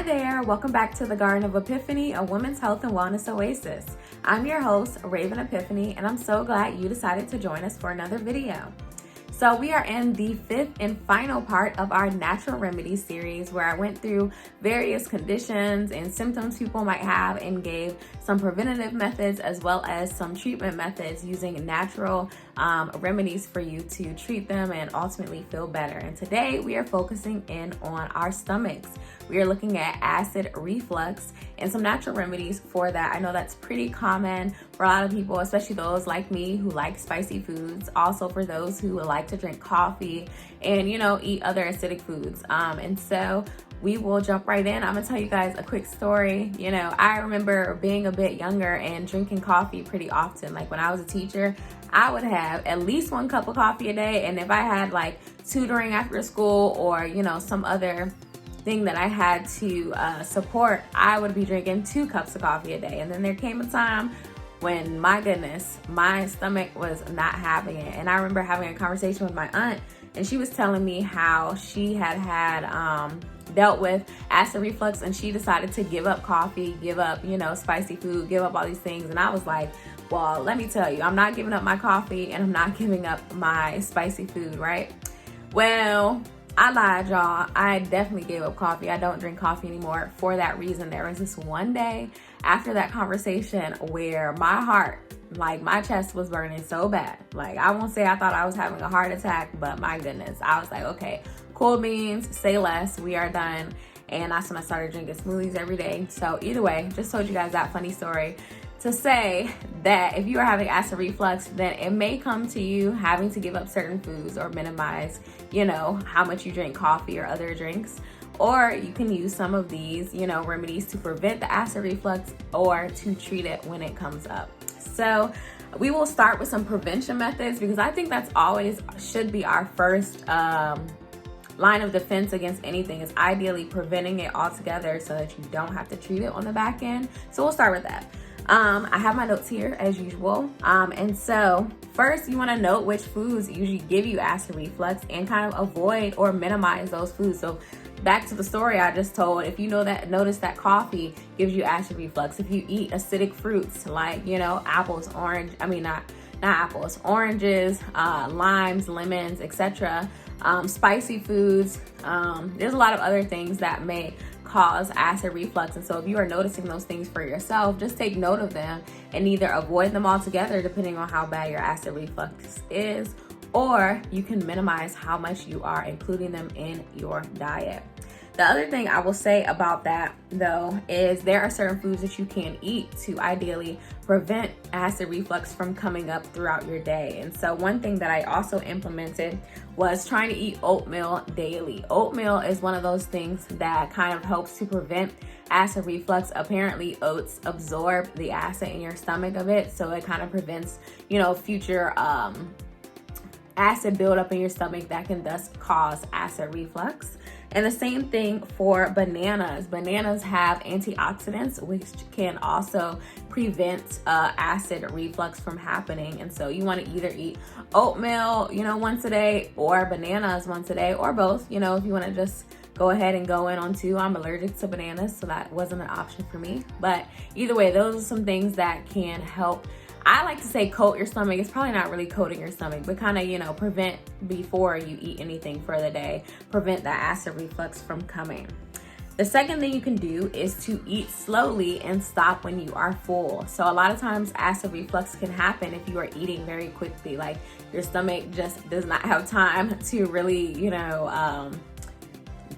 Hi there, welcome back to the Garden of Epiphany, a women's health and wellness oasis. I'm your host, Raven Epiphany, and I'm so glad you decided to join us for another video. So we are in the fifth and final part of our natural remedies series, where I went through various conditions and symptoms people might have and gave some preventative methods as well as some treatment methods using natural remedies for you to treat them and ultimately feel better. And today we are focusing in on our stomachs. We are looking at acid reflux and some natural remedies for that. I know that's pretty common for a lot of people, especially those like me who like spicy foods. Also for those who like to drink coffee and, eat other acidic foods. And so we will jump right in. I'm gonna tell you guys a quick story. I remember being a bit younger and drinking coffee pretty often. Like when I was a teacher, I would have at least 1 cup of coffee a day. And if I had like tutoring after school or, some other thing that I had to support, I would be drinking 2 cups of coffee a day. And then there came a time when, my goodness, my stomach was not having it. And I remember having a conversation with my aunt, and she was telling me how she had dealt with acid reflux, and she decided to give up coffee, give up, spicy food, give up all these things. And I was like, well, let me tell you, I'm not giving up my coffee and I'm not giving up my spicy food, right? Well, I lied, y'all. I definitely gave up coffee. I don't drink coffee anymore for that reason. There was this one day after that conversation where my heart, like my chest was burning so bad. Like, I won't say I thought I was having a heart attack, but my goodness, I was like, okay, cool beans, say less, we are done. And that's when I started drinking smoothies every day. So either way, just told you guys that funny story to say that if you are having acid reflux, then it may come to you having to give up certain foods or minimize, how much you drink coffee or other drinks. Or you can use some of these, remedies to prevent the acid reflux or to treat it when it comes up. So we will start with some prevention methods, because I think that's always should be our first line of defense against anything, is ideally preventing it altogether so that you don't have to treat it on the back end. So we'll start with that. I have my notes here as usual. And so first you want to note which foods usually give you acid reflux and kind of avoid or minimize those foods. So back to the story I just told, if notice that coffee gives you acid reflux, if you eat acidic fruits like, apples, oranges, limes, lemons, etc., spicy foods, there's a lot of other things that may cause acid reflux. And so if you are noticing those things for yourself, just take note of them and either avoid them altogether depending on how bad your acid reflux is, or you can minimize how much you are including them in your diet. The other thing I will say about that, though, is there are certain foods that you can eat to ideally prevent acid reflux from coming up throughout your day. And so one thing that I also implemented was trying to eat oatmeal daily. Oatmeal is one of those things that kind of helps to prevent acid reflux. Apparently, oats absorb the acid in your stomach a bit, so it kind of prevents, future acid buildup in your stomach that can thus cause acid reflux. And the same thing for bananas. Bananas have antioxidants, which can also prevent acid reflux from happening. And so you want to either eat oatmeal, once a day, or bananas once a day, or both. If you want to just go ahead and go in on 2. I'm allergic to bananas, so that wasn't an option for me. But either way, those are some things that can help. I like to say coat your stomach. It's probably not really coating your stomach, but kind of, prevent before you eat anything for the day, prevent that acid reflux from coming. The second thing you can do is to eat slowly and stop when you are full. So a lot of times acid reflux can happen if you are eating very quickly, like your stomach just does not have time to really,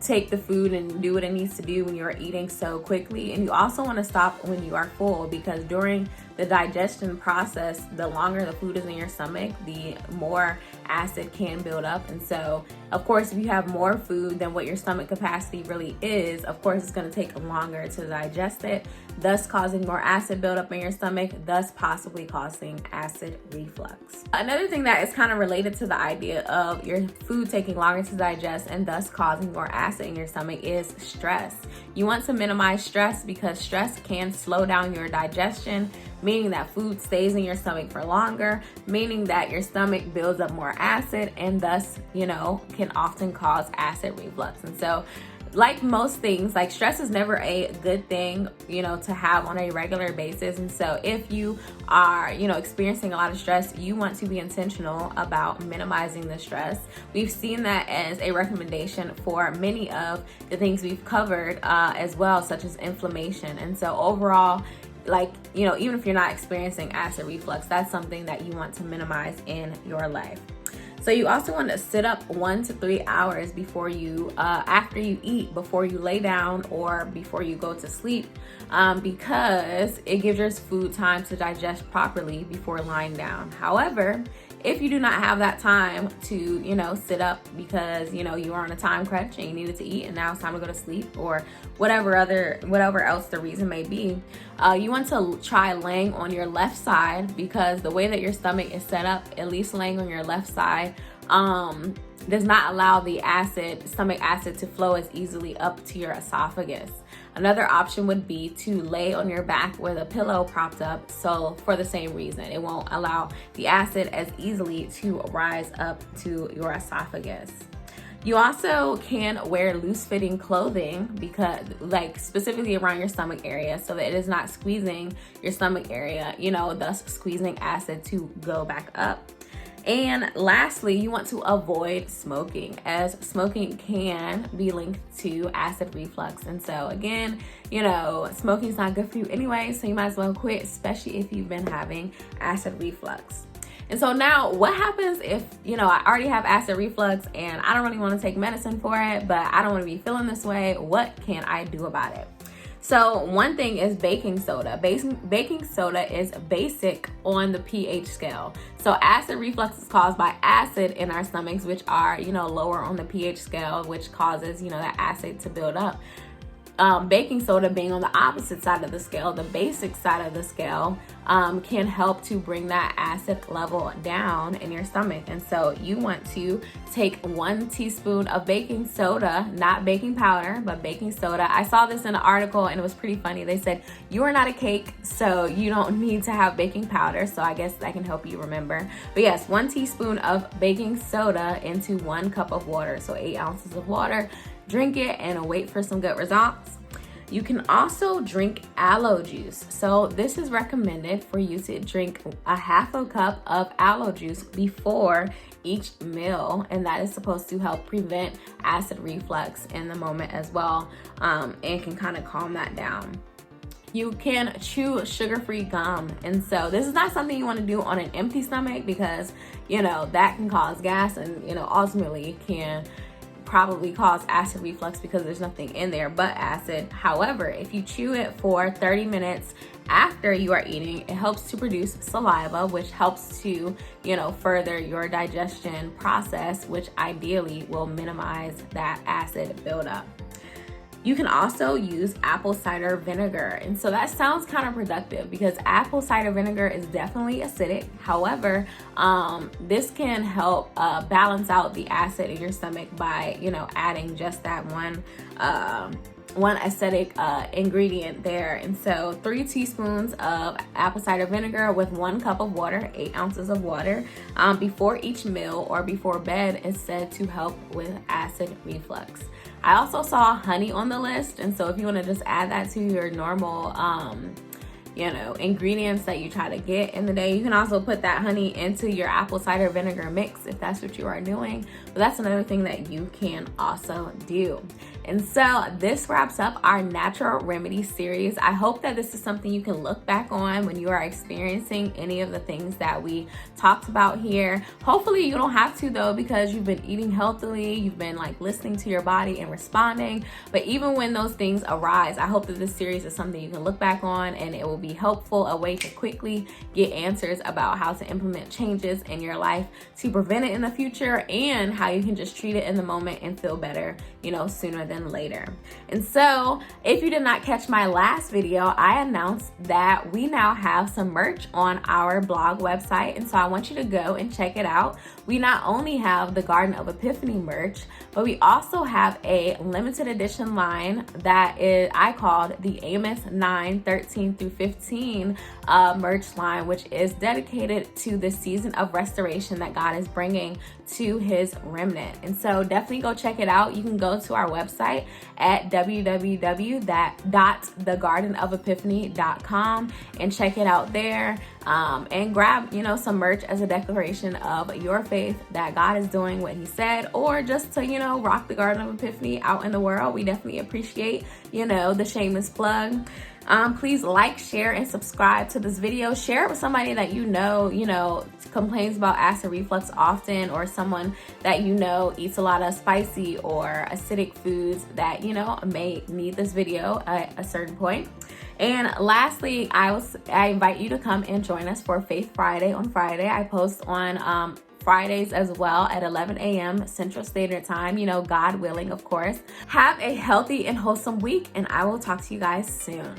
take the food and do what it needs to do when you're eating so quickly. And you also want to stop when you are full, because during the digestion process, the longer the food is in your stomach, the more acid can build up. And so, of course, if you have more food than what your stomach capacity really is, of course, it's going to take longer to digest it, thus causing more acid buildup in your stomach, thus possibly causing acid reflux. Another thing that is kind of related to the idea of your food taking longer to digest and thus causing more acid in your stomach is stress. You want to minimize stress, because stress can slow down your digestion, meaning that food stays in your stomach for longer, meaning that your stomach builds up more acid and thus, can often cause acid reflux. And so like most things, like stress is never a good thing, to have on a regular basis. And so if you are, experiencing a lot of stress, you want to be intentional about minimizing the stress. We've seen that as a recommendation for many of the things we've covered as well, such as inflammation. And so overall, even if you're not experiencing acid reflux, that's something that you want to minimize in your life. So you also want to sit up 1 to 3 hours before you, after you eat, before you lay down, or before you go to sleep, because it gives your food time to digest properly before lying down. However, if you do not have that time to, sit up because, you are on a time crunch and you needed to eat and now it's time to go to sleep, or whatever else the reason may be, you want to try laying on your left side, because the way that your stomach is set up, at least laying on your left side, does not allow the stomach acid to flow as easily up to your esophagus. Another option would be to lay on your back with a pillow propped up. So for the same reason, it won't allow the acid as easily to rise up to your esophagus. You also can wear loose-fitting clothing, because specifically around your stomach area, so that it is not squeezing your stomach area, thus squeezing acid to go back up. And lastly, you want to avoid smoking, as smoking can be linked to acid reflux. And so again, smoking is not good for you anyway, so you might as well quit, especially if you've been having acid reflux. And so now what happens if, I already have acid reflux and I don't really want to take medicine for it, but I don't want to be feeling this way? What can I do about it? So one thing is baking soda. Baking soda is basic on the pH scale. So acid reflux is caused by acid in our stomachs, which are, lower on the pH scale, which causes, that acid to build up. Baking soda being on the opposite side of the scale, the basic side of the scale, can help to bring that acid level down in your stomach. And so you want to take 1 teaspoon of baking soda, not baking powder, but baking soda. I saw this in an article and it was pretty funny. They said, you are not a cake, so you don't need to have baking powder. So I guess that can help you remember. But yes, 1 teaspoon of baking soda into 1 cup of water. So 8 ounces of water. Drink it and wait for some good results. You can also drink aloe juice. So this is recommended for you to drink a half a cup of aloe juice before each meal, and that is supposed to help prevent acid reflux in the moment as well, and can kind of calm that down. You can chew sugar-free gum. And so this is not something you want to do on an empty stomach, because, that can cause gas and, ultimately can probably cause acid reflux because there's nothing in there but acid. However, if you chew it for 30 minutes after you are eating, it helps to produce saliva, which helps to, further your digestion process, which ideally will minimize that acid buildup. You can also use apple cider vinegar. And so that sounds counterproductive, because apple cider vinegar is definitely acidic. However, this can help balance out the acid in your stomach by, adding just that one acidic ingredient there. And so 3 teaspoons of apple cider vinegar with 1 cup of water, 8 ounces of water, before each meal or before bed is said to help with acid reflux. I also saw honey on the list, and so if you want to just add that to your normal ingredients that you try to get in the day, you can also put that honey into your apple cider vinegar mix if that's what you are doing. But that's another thing that you can also do. And so this wraps up our natural remedy series. I hope that this is something you can look back on when you are experiencing any of the things that we talked about here. Hopefully you don't have to, though, because you've been eating healthily, you've been listening to your body and responding. But even when those things arise, I hope that this series is something you can look back on and it will be helpful, a way to quickly get answers about how to implement changes in your life to prevent it in the future, and how you can just treat it in the moment and feel better, sooner than later. And so if you did not catch my last video, I announced that we now have some merch on our blog website. And so I want you to go and check it out. We not only have the Garden of Epiphany merch, but we also have a limited edition line that I called the Amos 9:13 through 15 merch line, which is dedicated to the season of restoration that God is bringing to his remnant. And so definitely go check it out. You can go to our website at www.thegardenofepiphany.com and check it out there, and grab, some merch as a declaration of your faith that God is doing what he said, or just to, rock the Garden of Epiphany out in the world. We definitely appreciate, the shameless plug. Please like, share, and subscribe to this video. Share it with somebody that complains about acid reflux often, or someone that eats a lot of spicy or acidic foods that may need this video at a certain point. And lastly, I invite you to come and join us for Faith Friday on Friday. I post on Fridays as well at 11 a.m. Central Standard Time, God willing, of course. Have a healthy and wholesome week, and I will talk to you guys soon.